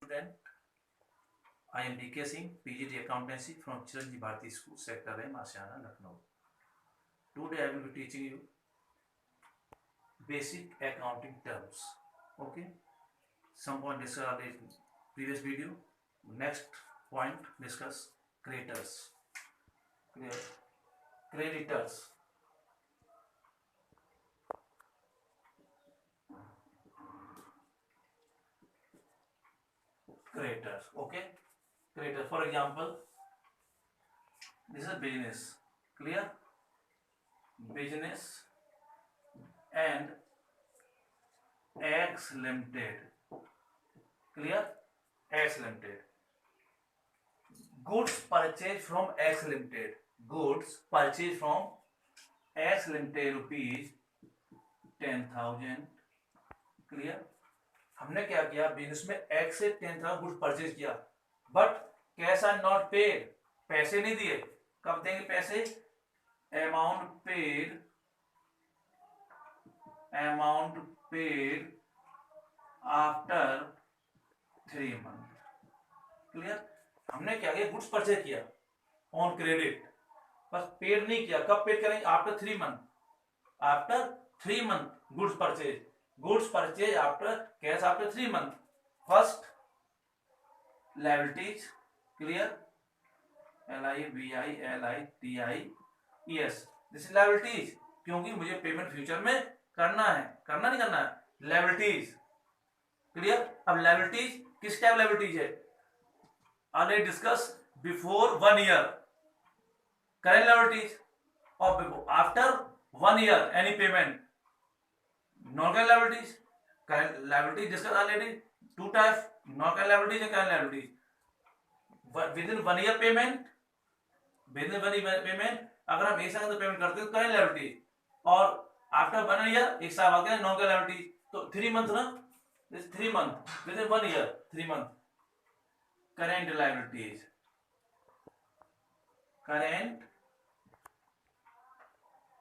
student. I am DK Singh, PGD Accountancy from Chiranjeev Bharati School, Sector M, Ashiana, Lucknow. Today I will be teaching you basic accounting terms. Okay. Some point discussed in previous video. Next point discuss creditors. Creditors. Creditors. Okay. Creditors. For example, this is business. Clear? Business and X Limited. Clear? X Limited. Goods purchased from X Limited. Goods purchased from X Limited rupees 10,000. Clear? हमने क्या किया, business में X से 10,000 goods purchase किया, but cash are not paid, पैसे नहीं दिए. कब देंगे पैसे? Amount paid after 3 month. Clear? हमने क्या किया, गुड्स परचेज किया ऑन क्रेडिट, बस पेड नहीं किया. कब पेड करेंगे? After 3 month. After 3 month goods purchase after cash after 3 month. First liabilities. Clear? LIBILITIES. This is liabilities, क्योंकि मुझे पेमेंट फ्यूचर में करना है. करना नहीं करना है, लायबिलिटीज. क्लियर? अब लायबिलिटीज किस टाइप लायबिलिटीज है? Already discuss before 1 year current liabilities, और after 1 year any payment non current liabilities. Current liabilities discuss already. 2 types, non current liabilities and current liabilities. With in 1 year payment, अगर हम एक साल के अंदर payment करते हैं तो करेंट लायबिलिटीज, और आफ्टर 1 ईयर, एक साल बाद नॉन करेंट लायबिलिटीज. तो 3 मंथ ना, this 3 month with in 1 year, 3 month current liabilities. Current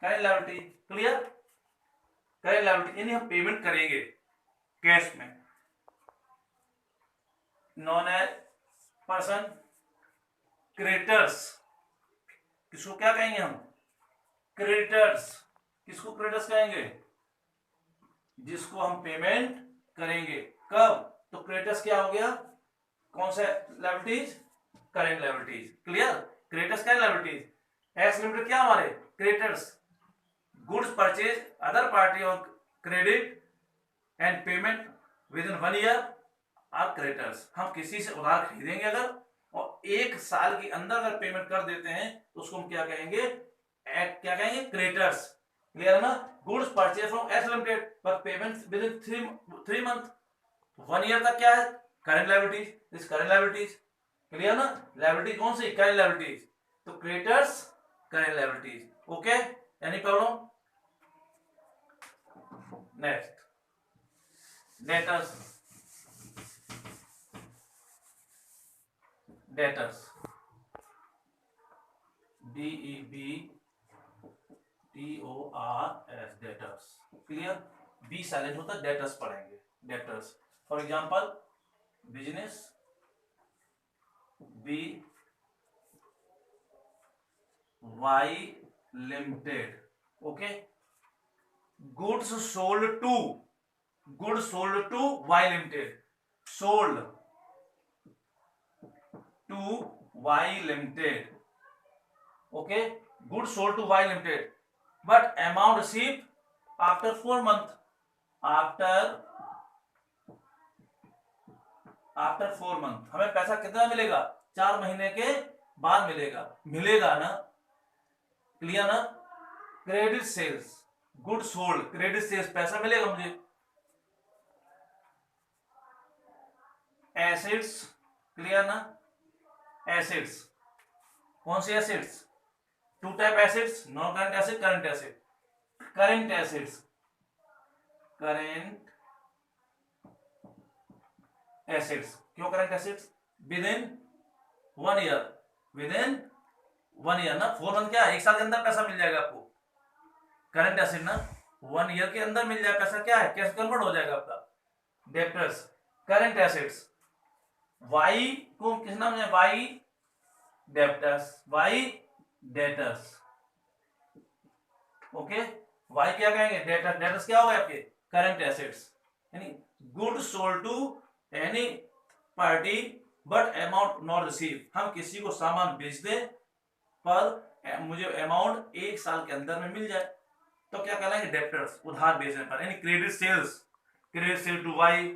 liability. Clear? Current liability यानी हम पेमेंट करेंगे कैश में. Known as person creditors. किसको क्या कहेंगे हम? क्रेडिटर्स. किसको क्रेडिटर्स कहेंगे? जिसको हम पेमेंट करेंगे. कब? तो क्रेडिटर्स क्या हो गया? कौन सा liabilities? Current liabilities. Clear? Creditors current liabilities. X Limited क्या हमारे? Creditors. Goods purchase other party on credit and payment with in 1 year are creditors. हम किसी से उधार खरीदेंगे अगर, और 1 साल के अंदर अगर पेमेंट कर देते हैं तो उसको हम क्या कहेंगे? क्रेडिटर्स. क्लियर ना? Goods purchase from X limited पर payment with in 3 month, 1 year तक क्या है? Current liabilities. This current liabilities. Clear ना? लायबिलिटी कौन सी? Current liabilities. तो creditors, current liabilities. Okay? Any problem? Next, debtors. Debtors, DEBTORS, debtors. Clear? B silent होता है, डेटर्स पढ़ेंगे. Debtors. For example business BY limited. Okay? Goods sold to Y limited. Sold to Y limited. Okay? Goods sold to Y Limited, but amount received after 4 month. After 4 month हमें पैसा कितना मिलेगा? 4 महीने के बाद मिलेगा ना? क्लियर ना? Credit sales, good sold, credit sales, पैसा मिलेगा मुझे. एसेट्स. क्लियर ना? एसेट्स. कौन सी assets? 2 type assets, non current asset, current asset. Current assets, क्यों current assets? With in 1 year. ना, 4 मंथ क्या, 1 साल के अंदर पैसा मिल जाएगा आपको. करंट एसेट ना, 1 ईयर के अंदर मिल जाएगा पैसा. क्या है? कैश कन्वर्ट हो जाएगा आपका. डेब्टर्स. करंट एसेट्स वाई को किस नाम है, Y debtors, Y debtors, okay. Y क्या कहेंगे, डेटर, डेटर्स क्या होगा आपके करंट एसेट्स, यानी good sold to any party but amount not receive, हम किसी को सामान बेच दें पर मुझे अमाउंट 1 साल के अंदर में मिल जाए, तो क्या कहलाएंगे डेप्टर्स, उधार बेचने पर, यानी credit sales, credit sale to Y,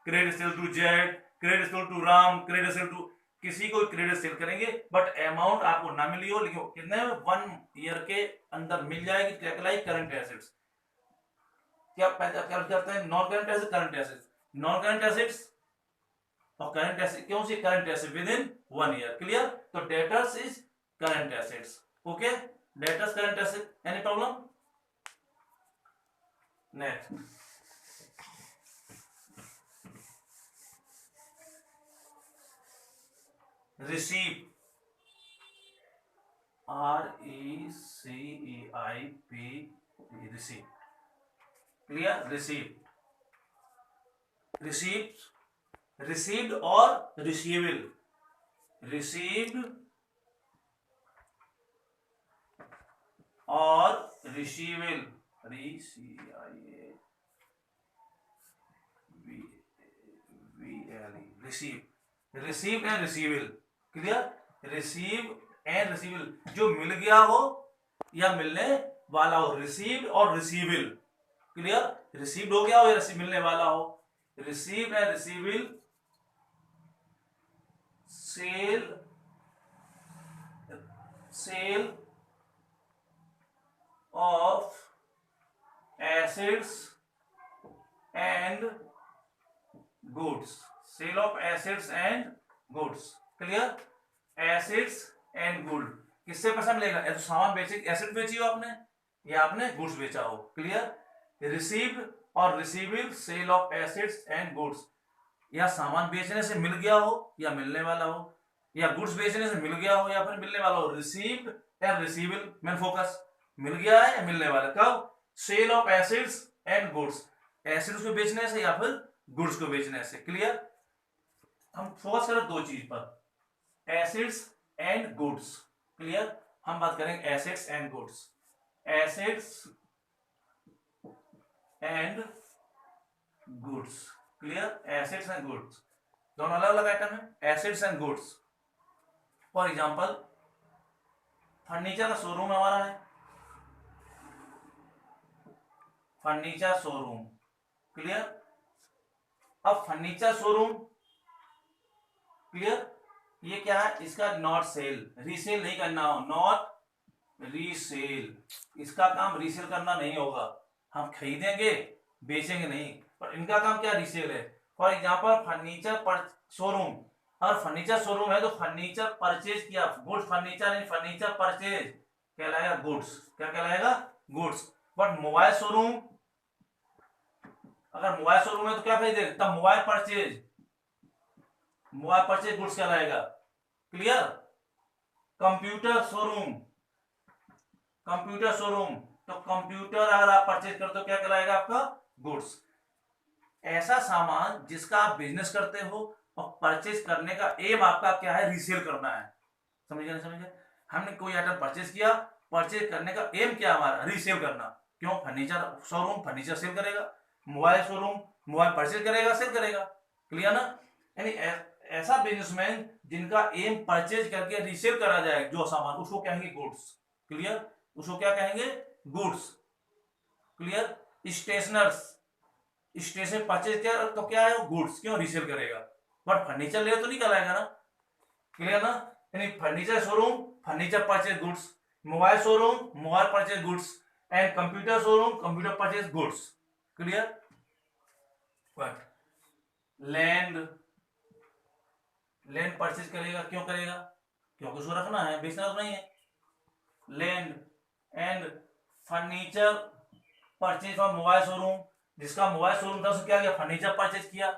credit sale to Z, credit sale to Ram, credit sale to, किसी को क्रेडिट सेल करेंगे बट अमाउंट आपको ना मिली हो, लेकिन कितने 1 ईयर के अंदर मिल जाएगी, क्या कहलाई करंट एसेट्स। क्या करते हैं non current asset, current assets, non current assets और करंट एसेट, क्यों सी current asset with in 1 year, clear. तो debtors is current assets, okay, debtors current asset, any problem. Next receive, RECEIP, receive, clear, receive, receive, received और receivable, received और receivable, receive, receive and receivable, clear, receive and receivable, जो मिल गया हो या मिलने वाला हो, रिसीव्ड और रिसीवेबल, क्लियर, रिसीव्ड हो गया हो या मिलने वाला हो, receive and receivable, sale, sale of assets and goods, sale of assets and goods, clear, assets and good, किससे पैसा मिलेगा, या तो सामान बेचे, एसेट बेची हो आपने या आपने गुड्स बेचा हो, क्लियर। रिसीव्ड और receivable, sale of assets and goods, या सामान बेचने से मिल गया हो या मिलने वाला हो, या गुड्स बेचने से मिल गया हो या फिर मिलने वाला हो, received and receivable, main focus, मिल गया है या मिलने वाला, कब, sale of assets and goods, assets को बेचने से या फिर गुड्स को बेचने से, क्लियर। हम फोकस करें दो चीज पर, एसिड्स एंड गुड्स, क्लियर, हम बात करेंगे acids and goods, acids and goods, clear, acids and goods, दोनों अलग अलग आइटम है, acids and goods. For example furniture का शोरूम हमारा है, फर्नीचर शोरूम, क्लियर। अब फर्नीचर शोरूम, क्लियर, ये क्या है, इसका नॉट सेल, रीसेल नहीं करना हो, नॉट रीसेल, इसका काम रीसेल करना नहीं होगा, हम खरीदेंगे बेचेंगे नहीं, पर इनका काम क्या, रीसेल है। फॉर एग्जांपल फर्नीचर शोरूम, और फर्नीचर शोरूम है तो फर्नीचर परचेज किया, गुड्स, फर्नीचर नहीं, फर्नीचर परचेज कहलाएगा गुड्स, क्या कहलाएगा, गुड्स। बट मोबाइल शोरूम, अगर मोबाइल शोरूम है तो क्या खरीदे, तब mobile purchase, mobile purchase goods कहलाएगा, clear. Computer showroom, computer showroom, तो कंप्यूटर अगर आप परचेज करते हो क्या कहलाएगा आपका, गुड्स। ऐसा सामान जिसका आप बिजनेस करते हो और परचेज करने का एम आपका क्या है, रीसेल करना है, समझ गए, समझ गए, हमने कोई आइटम परचेज किया, परचेज करने का एम क्या हमारा, रीसेल करना, क्यों, फर्नीचर शोरूम फर्नीचर सेल करेगा, मोबाइल शोरूम मोबाइल परचेज करेगा, सेल करेगा, क्लियर ना। यानी ऐसा बिजनेसमैन जिनका एम परचेज करके रीसेल करा जाए जो सामान, उसको कहेंगे गुड्स, क्लियर, उसको क्या कहेंगे, goods, clear. Stationers, stationery purchase किया तो क्या है, गुड्स, क्यों, रीसेल करेगा, बट फर्नीचर ले तो नहीं कराएगा ना, क्लियर ना। यानी furniture showroom furniture purchase goods, mobile showroom mobile purchase goods, and computer showroom computer purchase goods, clear. But land, land purchase करेगा, क्यों करेगा, क्योंकि उसको रखना है, बेचना तो नहीं है, land. And furniture purchase from mobile showroom, जिसका मोबाइल शोरूम था उसको क्या किया, फर्नीचर परचेज किया,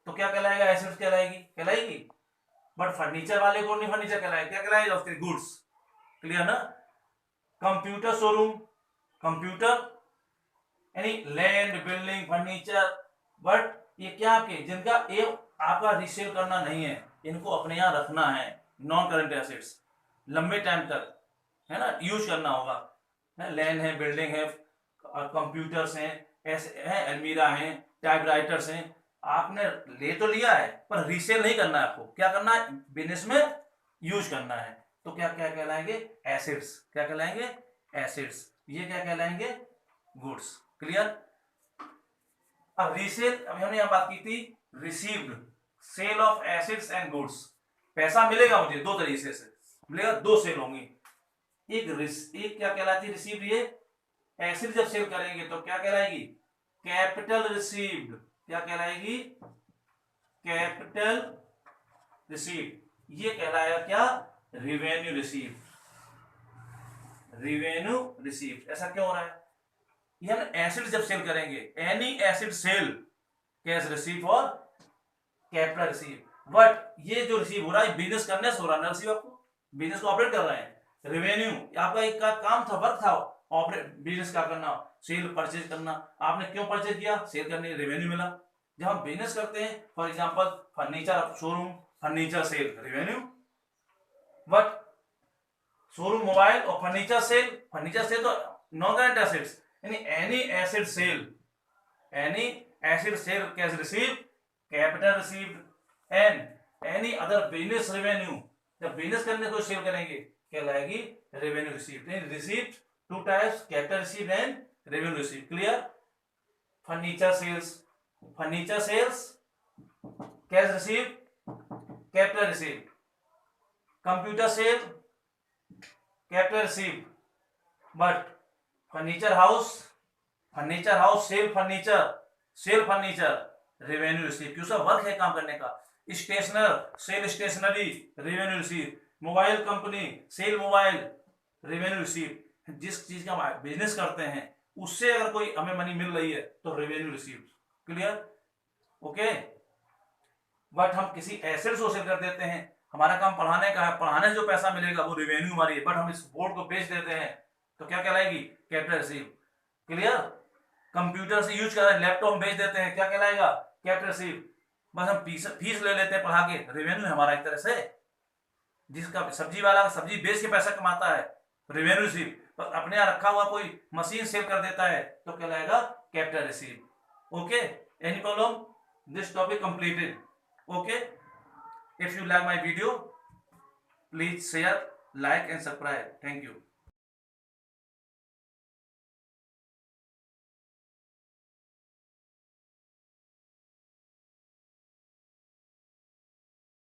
तो क्या कहलाएगा, एसेट्स कहलाएगी, कहलाएगी। बट फर्नीचर वाले को नहीं फर्नीचर कहलाएगा, क्या कहलाएगा, उसके गुड्स, क्लियर ना। कंप्यूटर शोरूम, कंप्यूटर यानी लैंड बिल्डिंग फर्नीचर, बट ये क्या आपके जिनका ये आपका रीसेल करना नहीं है, इनको अपने यहाँ रखना है, नॉन करंट एसेट्स, लंबे टाइम तक, है ना, यूज करना होगा, लैंड है, बिल्डिंग है, कंप्यूटर्स हैं, ऐसे हैं, अलमीरा हैं, टाइपराइटर्स हैं, आपने ले तो लिया है पर रीसेल नहीं करना है, आपको क्या करना है, बिजनेस में यूज करना है। तो क्या क्या कहलाएंगे, एसेट्स, क्या कहलाएंगे, एसेट्स, ये क्या कहलाएंगे, गुड्स। क्लियर। अब रीसेल, अभी हमने यहां बात की थी received, sale of assets and goods, पैसा मिलेगा मुझे दो तरीके से मिलेगा, दो सेल होंगी, एक क्या कहलाती है रिसीव्ड, ये एसेट जब सेल करेंगे तो क्या कहलाएगी, कैपिटल रिसीव्ड, क्या कहलाएगी, कैपिटल रिसीव्ड, ये कहलाएगा क्या, रिवेन्यू रिसीव्ड, रिवेन्यू रिसीव्ड। ऐसा क्यों हो रहा है, ये हम एसिड जब सेल करेंगे, any asset sale cash receive और कैपिटल रिसीव, बट ये जो रिसीव हो रहा है बिजनेस करने से हो रहा है ना, रिसीव आपको बिजनेस को ऑपरेट कर रहे हैं, रेवेन्यू आपका एक का काम था, वर्क था, ऑपरेट बिजनेस का करना, सेल परचेज करना, आपने क्यों परचेज किया, सेल करने, रेवेन्यू मिला। जब हम बिजनेस करते हैं, for example furniture showroom, furniture sale, revenue, but showroom mobile और फर्नीचर सेल तो नॉन करंट एसेट्स, यानी any asset sale, any asset sale cash receive, capital received and any other business revenue, जब business करने को sale करेंगे कहलाएगी revenue received. Received two types, capital received and revenue received. Clear. Furniture sales cash received, capital received, computer sale capital received, but furniture house sale furniture revenue receive, क्यों सा work है काम करने का। Stationer sale stationery, revenue receive. Mobile company sale mobile, revenue receive. जिस चीज का business करते हैं उससे अगर कोई हमें मनी मिल रही है तो revenue receive. Clear, okay. But हम किसी एसेट को सेल कर देते हैं, हमारा काम पढ़ाने का है, पढ़ाने से जो पैसा मिलेगा वो रेवेन्यू हमारी है, बट हम इस बोर्ड को बेच देते हैं तो क्या कहलाएगी, कैपिटल रिसीव। क्लियर। कंप्यूटर से यूज कर रहे हैं, लैपटॉप बेच देते हैं, क्या कहलाएगा, कैपिटल रिसीव। बस हम फीस ले लेते हैं पढ़ा के, रेवेन्यू हमारा एक तरह से। जिसका सब्जी वाला सब्जी बेच के पैसा कमाता है, रेवेन्यू रिसीव। तो अपने यहाँ रखा हुआ कोई मशीन सेल कर देता है तो कहलाएगा capital receive. Okay, any problem, this topic completed. Okay, if you like my video, please share, like and subscribe. Thank you.